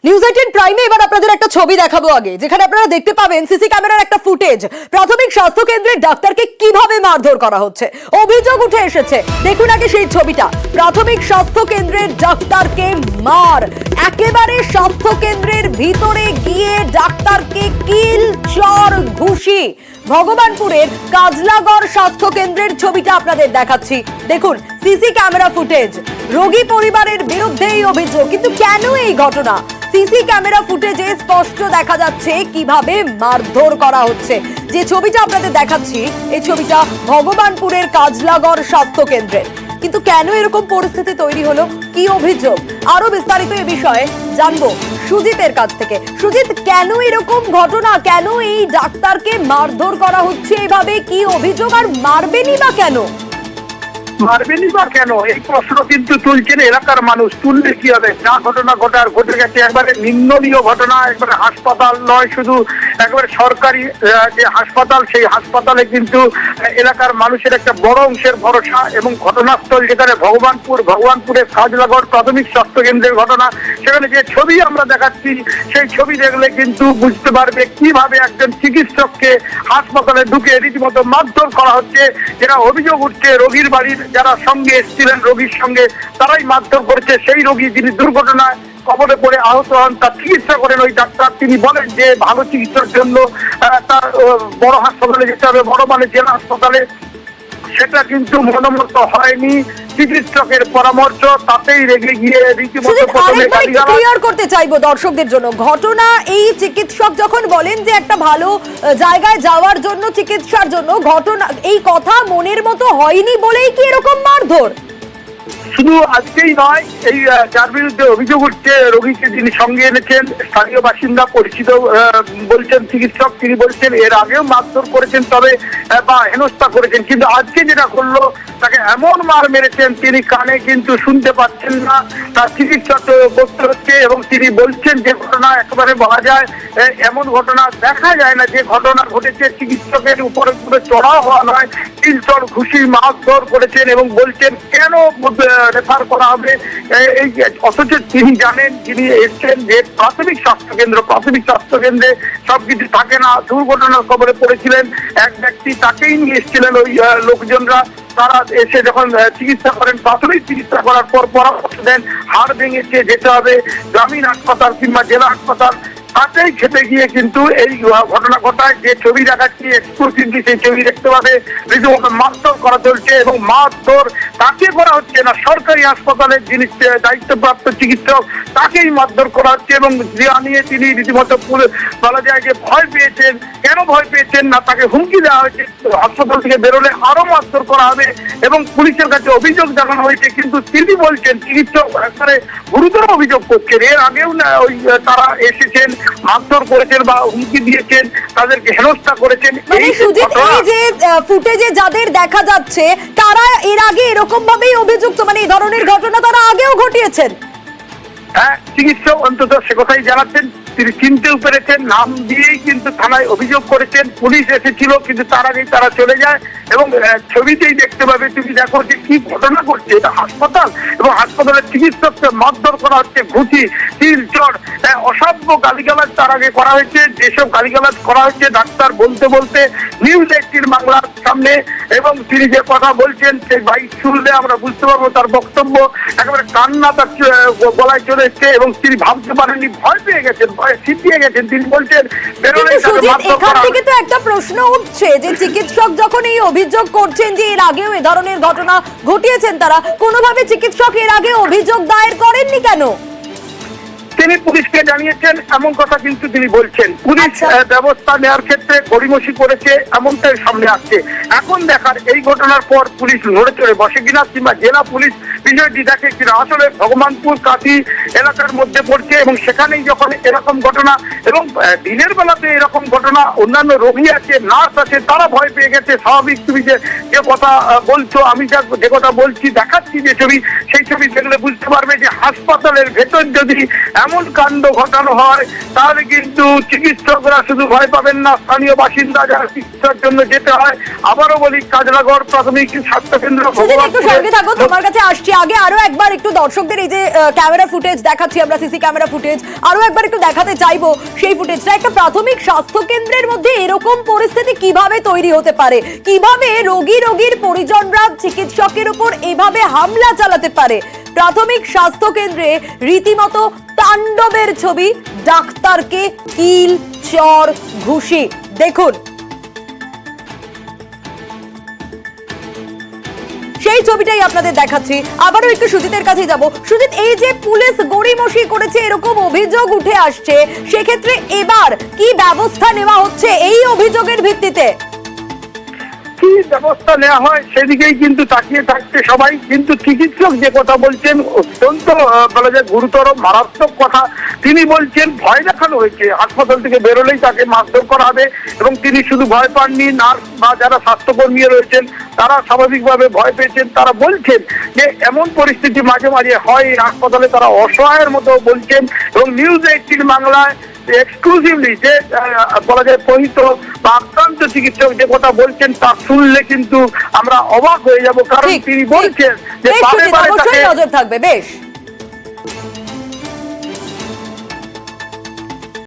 News 18 প্রাইমে এবার আপনাদের একটা ছবি দেখাবো আগে, যেখানে আপনারা দেখতে পাবেন সিসি ক্যামেরার একটা ফুটেজ। প্রাথমিক স্বাস্থ্য কেন্দ্রের ডাক্তারকে কিভাবে মারধর করা হচ্ছে অভিযোগ উঠে এসেছে। দেখুন আগে সেই ছবিটা। প্রাথমিক স্বাস্থ্য কেন্দ্রের ডাক্তারকে মার, একেবারে স্বাস্থ্য কেন্দ্রের ভিতরে গিয়ে ডাক্তারকে কিল, চর, ঘুষি। ভগবানপুরের কাজলাগড় স্বাস্থ্য কেন্দ্রের ছবিটা আপনাদের দেখাচ্ছি। দেখুন সিসি ক্যামেরা ফুটেজ। রোগী পরিবারের বিরুদ্ধে এই অভিযোগ, কিন্তু কেন এই ঘটনা? সিসি ক্যামেরা ফুটেজে স্পষ্ট দেখা যাচ্ছে কিভাবে মারধর করা হচ্ছে। যে ছবিটা আপনাদের দেখাচ্ছি, এই ছবিটা ভগবানপুরের কাজলাগড় স্বাস্থ্য কেন্দ্রের। কিন্তু কেন এরকম পরিস্থিতি তৈরি হলো, কি অভিযোগ, আরো বিস্তারিত এ বিষয়ে জানবো সুজিতের কাছ থেকে। সুজিত, কেন এরকম ঘটনা, কেন এই ডাক্তারকে মারধর করা হচ্ছে এভাবে, কি অভিযোগ, আর মারবেনই বা কেন? মারবেনই বা কেন এই প্রশ্ন কিন্তু তুলছেন এলাকার মানুষ। তুললে কি হবে? যা ঘটনা ঘটে গেছে একবারে নিন্দনীয় ঘটনা। একবারে হাসপাতাল নয়, শুধু একবারে সরকারি যে হাসপাতাল, সেই হাসপাতালে কিন্তু এলাকার মানুষের একটা বড় অংশের ভরসা। এবং ঘটনাস্থল যেখানে ভগবানপুরের কাজলাগড় প্রাথমিক স্বাস্থ্য কেন্দ্রের ঘটনা, সেখানে যে ছবি আমরা দেখাচ্ছি, সেই ছবি দেখলে কিন্তু বুঝতে পারবে কিভাবে একজন চিকিৎসককে হাসপাতালে ঢুকে রীতিমতো মারধর করা হচ্ছে। যেটা অভিযোগ উঠছে রোগীর বাড়ির যারা সঙ্গে এসেছিলেন রোগীর সঙ্গে, তারাই মারধর করেছে। সেই রোগী যিনি দুর্ঘটনায় কবলে পড়ে আহত হন, তার চিকিৎসা করেন ওই ডাক্তার। তিনি বলেন যে ভালো চিকিৎসার জন্য তার বড় হাসপাতালে যেতে হবে, বড় মানে জেলা হাসপাতালে। সেটা কিন্তু মনোমত হয়নি চিকিৎসকের পরামর্শ, তাতেই রেগে গিয়ে রীতিমতো ক্লিয়ার করতে চাইবো দর্শকদের জন্য ঘটনা। এই চিকিৎসক যখন বলেন যে একটা ভালো জায়গায় যাওয়ার জন্য, চিকিৎসার জন্য, ঘটনা এই কথা মনের মতো হয়নি বলেই কি এরকম মারধর? শুধু আজকেই নয়, এই যার বিরুদ্ধে অভিযোগ উঠছে, রোগীকে যিনি সঙ্গে এনেছেন স্থানীয় বাসিন্দা পরিচিত বলছেন চিকিৎসক, তিনি বলছেন এর আগেও মারধর করেছেন, তবে বা হেনস্থা করেছেন, কিন্তু আজকে যেটা করলো তাকে এমন মার মেরেছেন তিনি কানে কিন্তু শুনতে পাচ্ছেন না। তার চিকিৎসা করতে হচ্ছে এবং তিনি বলছেন যে ঘটনা একেবারে বলা যায় এমন ঘটনা দেখা যায় না। যে ঘটনা ঘটেছে চিকিৎসকের উপরে চড়াও হওয়া নয়, কিলচর ঘুষি মারধর করেছেন এবং বলছেন কেন রেফার করা হবে। এই অথচ তিনি জানেন, যিনি এসছেন যে প্রাথমিক স্বাস্থ্য কেন্দ্রে সবকিছু থাকে না। দুর্ঘটনার খবরে পড়েছিলেন এক ব্যক্তি, তাকেই নিয়ে এসেছিলেন ওই লোকজনরা। তারা এসে যখন চিকিৎসা করেন, প্রাথমিক চিকিৎসা করার পর পরামর্শ দেন হাড় ভেঙেছে, যেতে হবে গ্রামীণ হাসপাতাল কিংবা জেলা হাসপাতাল। তাতেই খেতে গিয়ে কিন্তু এই ঘটনা ঘটায়। যে ছবি দেখাচ্ছি এক্সক্লুসিভলি, সেই ছবি দেখতে পাবে রীতিমতো মারধর করা চলছে এবং মারধর তাকে করা হচ্ছে না, সরকারি হাসপাতালের যিনি দায়িত্বপ্রাপ্ত চিকিৎসক তাকেই মারধর করা হচ্ছে। এবং নিয়ে তিনি রীতিমতো বলা যায় যে ভয় পেয়েছেন। কেন ভয় পেয়েছেন না, তাকে হুমকি দেওয়া হয়েছে হাসপাতাল থেকে বেরোলে আরো মারধর করা হবে এবং পুলিশের কাছে অভিযোগ জানানো হয়েছে। কিন্তু তিনি বলছেন, চিকিৎসক একেবারে গুরুতর অভিযোগ করছেন, এর আগেও না ওই তারা এসেছেন, মারধর করেছেন বা হুমকি দিয়েছেন, তাদেরকে হেনস্থা করেছেন। এই যে ফুটেজে যাদের দেখা যাচ্ছে তারা এর আগে এরকম ভাবেই অভিযুক্ত, মানে এই ধরনের ঘটনা তারা আগেও ঘটিয়েছেন। হ্যাঁ, চিকিৎসক অন্তত সে কথাই জানাচ্ছেন, তিনি চিনতেও পেরেছেন, নাম দিয়েই কিন্তু থানায় অভিযোগ করেছেন। পুলিশ এসেছিল কিন্তু তার আগেই তারা চলে যায়। এবং ছবিতেই দেখতে পাবে, তুমি দেখো যে কি ঘটনা ঘটছে। এটা হাসপাতাল এবং হাসপাতালের চিকিৎসককে মারধর করা হচ্ছে, ঘুষি, শিলচর, অসভ্য গালিগালাজ তার আগে করা হয়েছে। যেসব গালিগালাজ করা হচ্ছে ডাক্তার বলতে বলতে নিউজ 18 বাংলার সামনে, এবং তিনি যে কথা বলছেন সেই ভাই শুনলে আমরা বুঝতে পারবো তার বক্তব্য একেবারে কান্না তার গলায় চলে এসছে এবং তিনি ভাবতে পারেননি, ভয় পেয়ে গেছেন, ভয়ে সিটিয়ে গেছেন। তিনি বলছেন এখান থেকে তো একটা প্রশ্ন উঠছে যে চিকিৎসক যখন এই অভিযোগ করছেন যে এর আগেও এ ধরনের ঘটনা ঘটিয়েছেন, তারা কোনোভাবে চিকিৎসক এর আগে অভিযোগ দায়ের করেননি কেন? তিনি পুলিশকে জানিয়েছেন এমন কথা কিন্তু তিনি বলছেন। পুলিশ ব্যবস্থা নেওয়ার ক্ষেত্রে গড়িমসি করেছে এমনটাই সামনে আসছে। এখন দেখার এই ঘটনার পর পুলিশ নড়ে চড়ে বসে কিনা, কিংবা জেলা পুলিশ বিষয়টি দেখে কিনা। আসলে ভগবানপুর কাঠি এলাকার মধ্যে পড়ছে এবং সেখানেই যখন এরকম ঘটনা, এবং দিনের বেলাতে এরকম ঘটনা, অন্যান্য রোগী আছে, নার্স আছে, তারা ভয় পেয়ে গেছে। স্বাভাবিক, তুমি যে কথা বলছো, আমি যে কথা বলছি, দেখাচ্ছি যে ছবি, সেই ছবি দেখলে বুঝতে পারবে যে হাসপাতালের ভেতর যদি এমন কাণ্ড ঘটানো হয় তাহলে কিন্তু চিকিৎসকরা শুধু ভয় পাবেন না, স্থানীয় বাসিন্দা যারা চিকিৎসা চিকিৎসার জন্য যেতে হয়। আবারও বলি, কাজলাগড় প্রাথমিক স্বাস্থ্য কেন্দ্র সুজিত, একটু সঙ্গে থাকো, তোমার কাছে আসছি। আগে আরো একবার একটু দর্শকদের এই যে ক্যামেরা ফুটেজ দেখাচ্ছি আমরা, সিসি ক্যামেরা ফুটেজ আরো একবার একটু দেখাতে চাইবো সেই ফুটেজটা। একটা প্রাথমিক স্বাস্থ্য কেন্দ্রের মধ্যে এরকম পরিস্থিতি কিভাবে তৈরি হতে পারে, কিভাবে রোগীর পরিজনরা চিকিৎসকের উপর এভাবে হামলা চালাতে পারে। প্রাথমিক স্বাস্থ্য কেন্দ্রে রীতিমতো তাণ্ডবের ছবি, ডাক্তারকে কিল চর ঘুষি। দেখুন সেই ছবিটাই আপনাদের দেখাচ্ছি। আবারও একটু সুজিতের কাছে যাব। সুজিত, এই যে পুলিশ গড়িমসি করেছে এরকম অভিযোগ উঠে আসছে, সেক্ষেত্রে এবার কি ব্যবস্থা নেওয়া হচ্ছে এই অভিযোগের ভিত্তিতে? কি ব্যবস্থা নেওয়া হয় সেদিকেই কিন্তু তাকিয়ে থাকছে সবাই। কিন্তু চিকিৎসক যে কথা বলছেন অত্যন্ত বলা যায় গুরুতর মারাত্মক কথা। তিনি বলছেন ভয় দেখানো হয়েছে, হাসপাতাল থেকে বেরোলেই তাকে মারধর করা হবে, এবং তিনি শুধু ভয় পাননি, নার্স বা যারা স্বাস্থ্যকর্মী রয়েছেন তারা স্বাভাবিকভাবে ভয় পেয়েছেন। তারা বলছেন যে এমন পরিস্থিতি মাঝে মাঝে হয় এই হাসপাতালে, তারা অসহায়ের মতো বলছেন। এবং নিউজ 18 বাংলায় এক্সক্লুসিভলি যে বলা যায় প্রহিত বা আক্রান্ত চিকিৎসক যে কথা বলছেন তা শুনলে কিন্তু আমরা অবাক হয়ে যাব। কারণ তিনি বলছেন যে বারে বারে তাকে নজর থাকবে। বেশ।